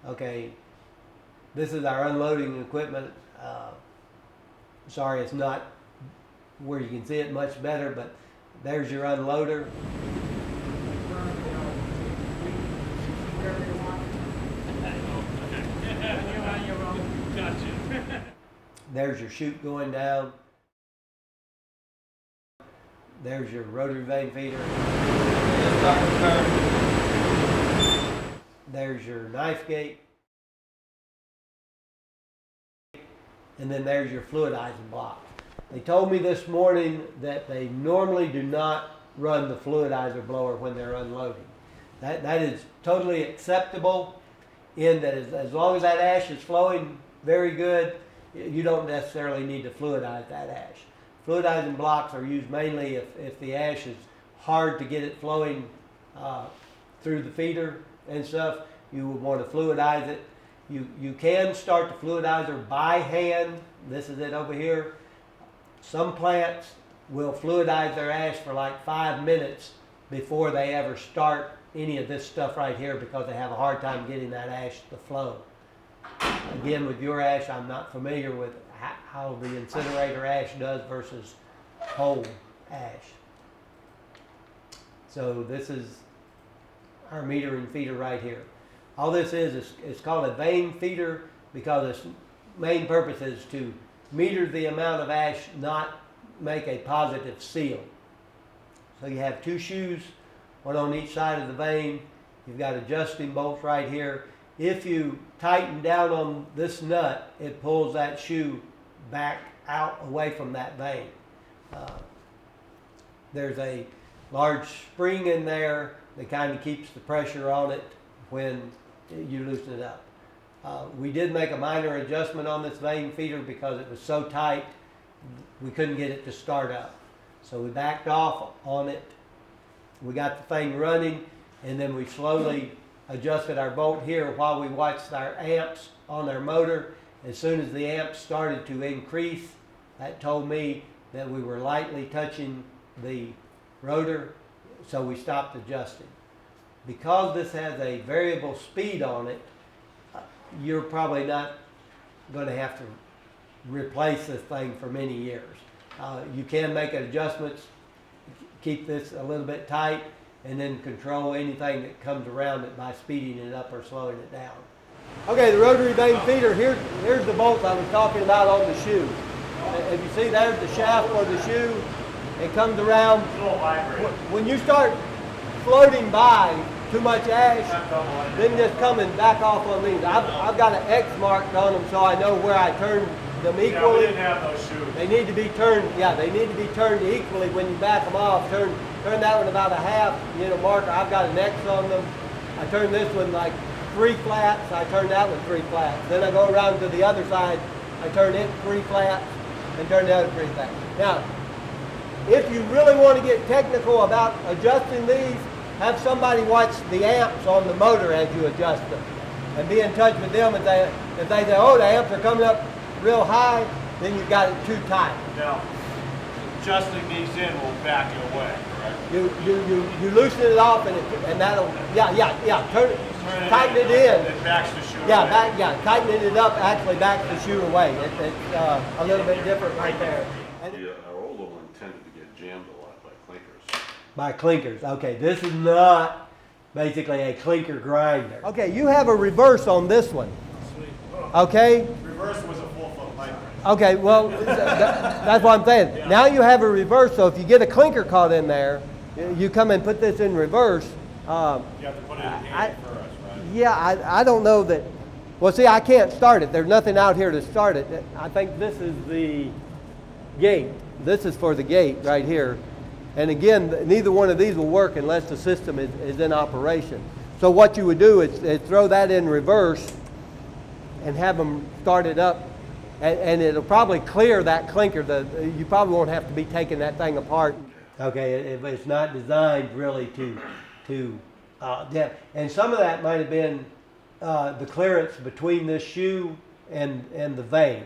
Okay, this is our unloading equipment. Sorry, it's not where you can see it much better, but there's your unloader. There's your chute going down. There's your rotary vane feeder. There's your knife gate. And then there's your fluidizing block. They told me this morning that they normally do not run the fluidizer blower when they're unloading. That is totally acceptable in that as long as that ash is flowing very good, you don't necessarily need to fluidize that ash. Fluidizing blocks are used mainly if the ash is hard to get it flowing through the feeder and stuff. You would want to fluidize it. You can start the fluidizer by hand. This is it over here. Some plants will fluidize their ash for like 5 minutes before they ever start any of this stuff right here because they have a hard time getting that ash to flow. Again, with your ash, I'm not familiar with how the incinerator ash does versus whole ash. So this is our meter and feeder right here. All this is called a vane feeder because its main purpose is to meter the amount of ash, not make a positive seal. So you have two shoes, one on each side of the vane. You've got adjusting bolts right here. If you tighten down on this nut, it pulls that shoe back out away from that vane. There's a large spring in there that kind of keeps the pressure on it when you loosen it up. We did make a minor adjustment on this vane feeder because it was so tight we couldn't get it to start up. So we backed off on it. We got the thing running, and then we slowly adjusted our bolt here while we watched our amps on our motor. As soon as the amps started to increase, that told me that we were lightly touching the rotor, so we stopped adjusting. Because this has a variable speed on it, you're probably not going to have to replace this thing for many years. You can make adjustments, keep this a little bit tight, and then control anything that comes around it by speeding it up or slowing it down. Okay, the rotary vane feeder, here's the bolt I was talking about on the shoe. If you see there's the shaft for the shoe, it comes around. When you start floating by too much ash, then just coming back off on these. I've got an X marked on them so I know where I turn them equally. Yeah, we didn't have those shoes. They need to be turned, they need to be turned equally when you back them off. Turn that one about a half, marker. I've got an X on them. I turn this one like 3 flats. I turn that one 3 flats. Then I go around to the other side. I turn it 3 flats and turn the other 3 flats. Now, if you really want to get technical about adjusting these, have somebody watch the amps on the motor as you adjust them. And be in touch with them if they say, oh, the amps are coming up real high, then you've got it too tight. Now, adjusting these in will back it away, correct? You loosen it off and that'll, tighten it in. It backs the shoe away. Tightening it up actually backs the shoe away. It's a little bit different right there. Our older one tended to get jammed a lot by clinkers. By clinkers. Okay, this is not basically a clinker grinder. Okay, you have a reverse on this one. Sweet. Okay? Reverse was a 4-foot pipe. Okay, well, that's what I'm saying. Yeah. Now you have a reverse, so if you get a clinker caught in there, you come and put this in reverse. You have to put it in hand first, right? Yeah, I don't know that. Well, see, I can't start it. There's nothing out here to start it. I think this is the gate. This is for the gate right here. And again, neither one of these will work unless the system is in operation. So what you would do is throw that in reverse and have them start it up. And it'll probably clear that clinker. You probably won't have to be taking that thing apart. Okay, it's not designed really to and some of that might have been the clearance between this shoe and the vane.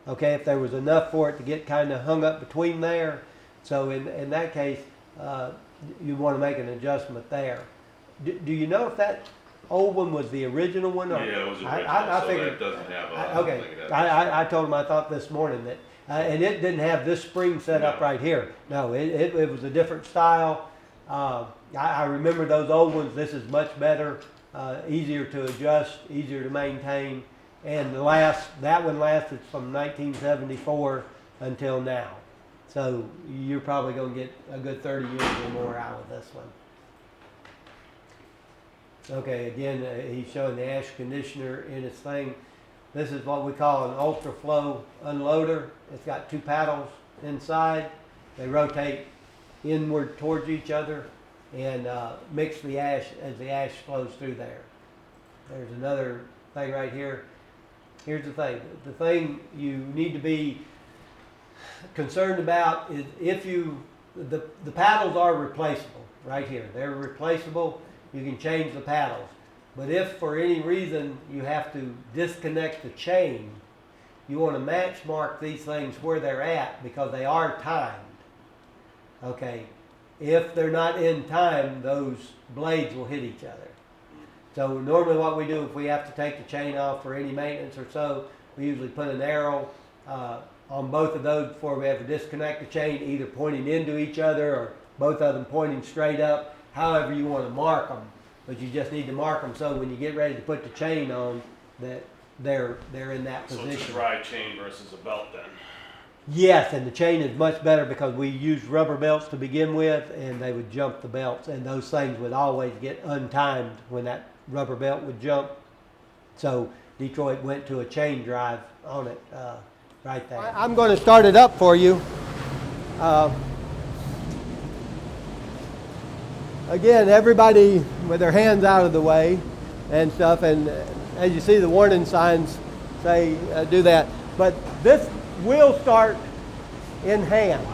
Okay, if there was enough for it to get kind of hung up between there. So in that case, you want to make an adjustment there. Do you know if that old one was the original one? Or? Yeah, it was original, I so figured, that doesn't have a, I, okay, I told him I thought this morning that, and it didn't have this spring set up No. right here. No, it was a different style. I remember those old ones. This is much better, easier to adjust, easier to maintain. And that one lasted from 1974 until now. So you're probably going to get a good 30 years or more out of this one. Okay, again, he's showing the ash conditioner in its thing. This is what we call an Ultraflow Unloader. It's got two paddles inside. They rotate inward towards each other and mix the ash as the ash flows through there. There's another thing right here. Here's the thing. The thing you need to be concerned about is if the paddles are replaceable right here. They're replaceable. You can change the paddles. But if for any reason you have to disconnect the chain, you want to match mark these things where they're at because they are timed. Okay. If they're not in time, those blades will hit each other. So normally what we do if we have to take the chain off for any maintenance or so, we usually put an arrow on both of those before we have to disconnect the chain, either pointing into each other or both of them pointing straight up, however you want to mark them. But you just need to mark them so when you get ready to put the chain on that they're in that so position. it's a dry chain versus a belt then. Yes, and the chain is much better because we used rubber belts to begin with and they would jump the belts and those things would always get untimed when that rubber belt would jump. So Detroit went to a chain drive on it right there. I'm going to start it up for you. Again, everybody with their hands out of the way and stuff, and as you see the warning signs say do that. But this will start in hand.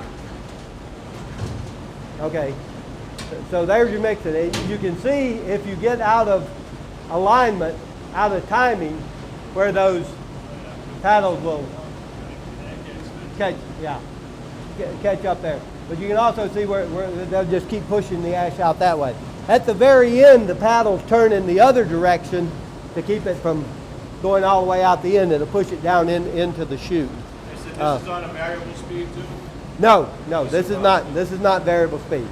Okay, so there's your mixing. You can see if you get out of alignment, out of timing, where those paddles will catch up there. But you can also see where they'll just keep pushing the ash out that way. At the very end, the paddles turn in the other direction to keep it from going all the way out the end. It'll push it down into the chute. This is on a variable speed too? No, this is not variable speed.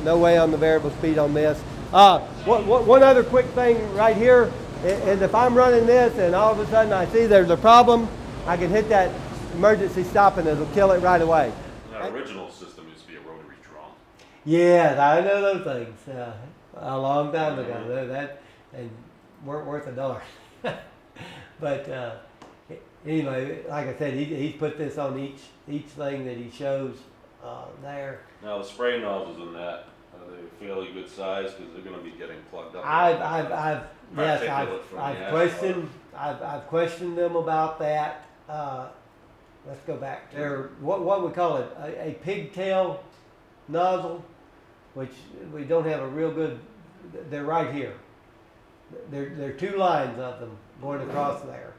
No way on the variable speed on this. One other quick thing right here is if I'm running this and all of a sudden I see there's a problem, I can hit that emergency stop and it'll kill it right away. That original system used to be a rotary drum. Yes, I know those things. A long time ago, that and weren't worth a dollar. But anyway, like I said, he's put this on each thing that he shows there. Now the spray nozzles in that, are they fairly good size because they're going to be getting plugged up? I've Particulate I've questioned them about that. Let's go back to what we call it, a pigtail nozzle, which we don't have a real good. They're right here. There are two lines of them going across there.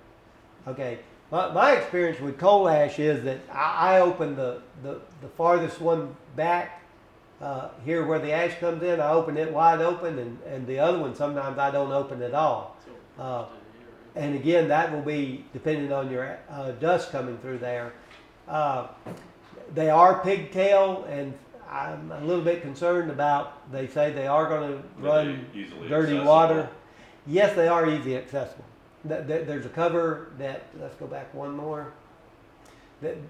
Okay, my experience with coal ash is that I open the farthest one back here where the ash comes in. I open it wide open, and the other one sometimes I don't open at all. And again, that will be depending on your dust coming through there. They are pigtail, and I'm a little bit concerned about, they say they are going to run dirty accessible? water. Yes, they are easy accessible. There's a cover that, let's go back one more.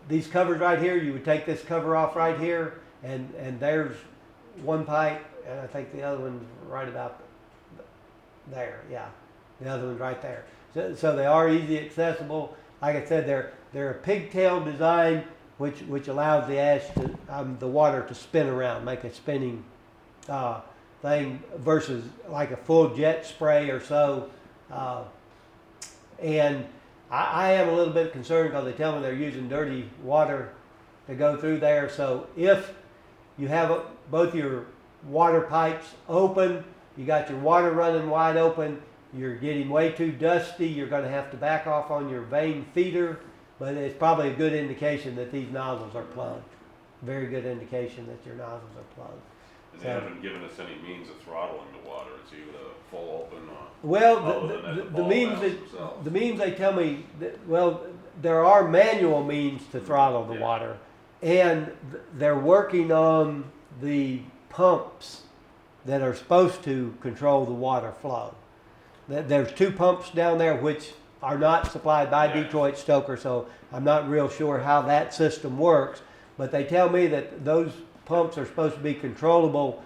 These covers right here, you would take this cover off right here, and there's one pipe, and I think the other one's right about there. Yeah, the other one's right there. So they are easy accessible. Like I said, they're a pigtail design, which allows the ash to the water to spin around, make a spinning thing versus like a full jet spray or so. And I am a little bit concerned because they tell me they're using dirty water to go through there. So if you have both your water pipes open, you got your water running wide open, you're getting way too dusty, you're going to have to back off on your vane feeder, but it's probably a good indication that these nozzles are plugged. Very good indication that your nozzles are plugged. And they haven't given us any means of throttling the water. It's either full open or Well, other than the ball means valves that, themselves. the means they tell me that, well, there are manual means to throttle the Yeah. water, and they're working on the pumps that are supposed to control the water flow. There's 2 pumps down there which are not supplied by Yeah. Detroit Stoker, so I'm not real sure how that system works, but they tell me that those pumps are supposed to be controllable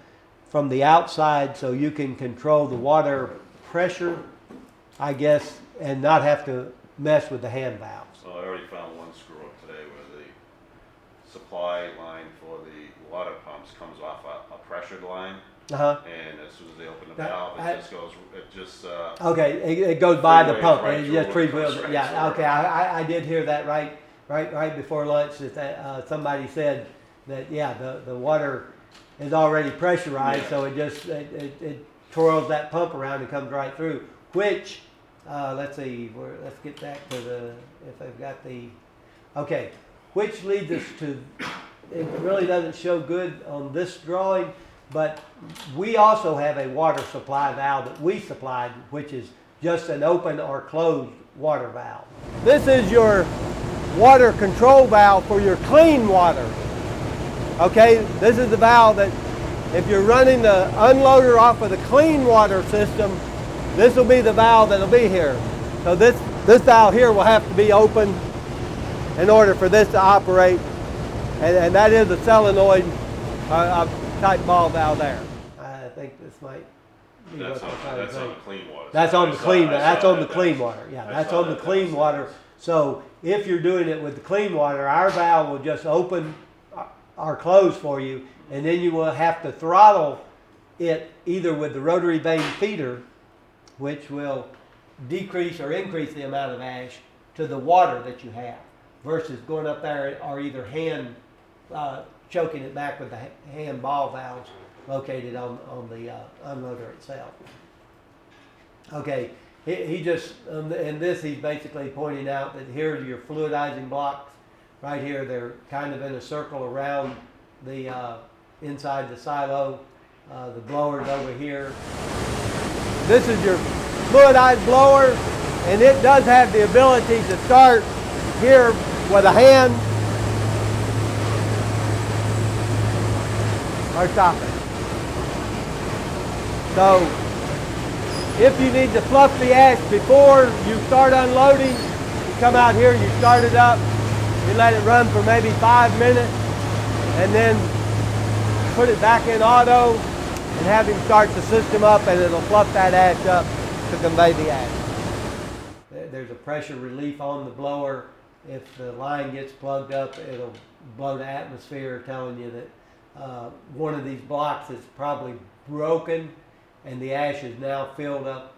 from the outside, so you can control the water pressure, I guess, and not have to mess with the hand valves. So I already found one screw up today where the supply line for the water pumps comes off a pressured line, Uh-huh. and as soon as they open the That- valve, I- it just Okay, it goes by the Freeways pump. right It through just it, pre-builds comes it. right Yeah, through okay. it. I did hear that right before lunch that somebody said that, yeah, the water is already pressurized, Yeah. so it just, it twirls that pump around and comes right through, which, let's see, let's get back to if I've got okay, which leads us to, it really doesn't show good on this drawing, but we also have a water supply valve that we supplied, which is just an open or closed water valve. This is your water control valve for your clean water. Okay, this is the valve that if you're running the unloader off of the clean water system, this will be the valve that'll be here. So this valve here will have to be open in order for this to operate, and that is a solenoid type ball valve there. I think this might be that's what on, they're trying to that's say. on the clean water. That's on the clean. That's on the clean one. water. Yeah, that's on the clean water. So if you're doing it with the clean water, our valve will just open or close for you, and then you will have to throttle it either with the rotary vane feeder, which will decrease or increase the amount of ash to the water that you have, versus going up there or either hand choking it back with the hand ball valves located on the unloader itself. Okay, he just, in this he's basically pointing out that here are your fluidizing blocks. Right here, they're kind of in a circle around the inside the silo. The blower's over here. This is your fluidized blower, and it does have the ability to start here with a hand or stop it. So if you need to fluff the ash before you start unloading, you come out here, you start it up, you let it run for maybe 5 minutes, and then put it back in auto and have him start the system up, and it'll fluff that ash up to convey the ash. There's a pressure relief on the blower. If the line gets plugged up, it'll blow the atmosphere, telling you that one of these blocks is probably broken and the ash has now filled up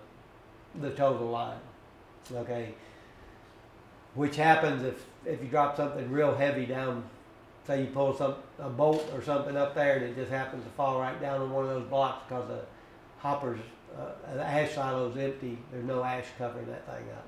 the total line. Okay, which happens if you drop something real heavy down. Say you pull a bolt or something up there and it just happens to fall right down on one of those blocks because the hopper's, the ash silo's empty. There's no ash covering that thing up.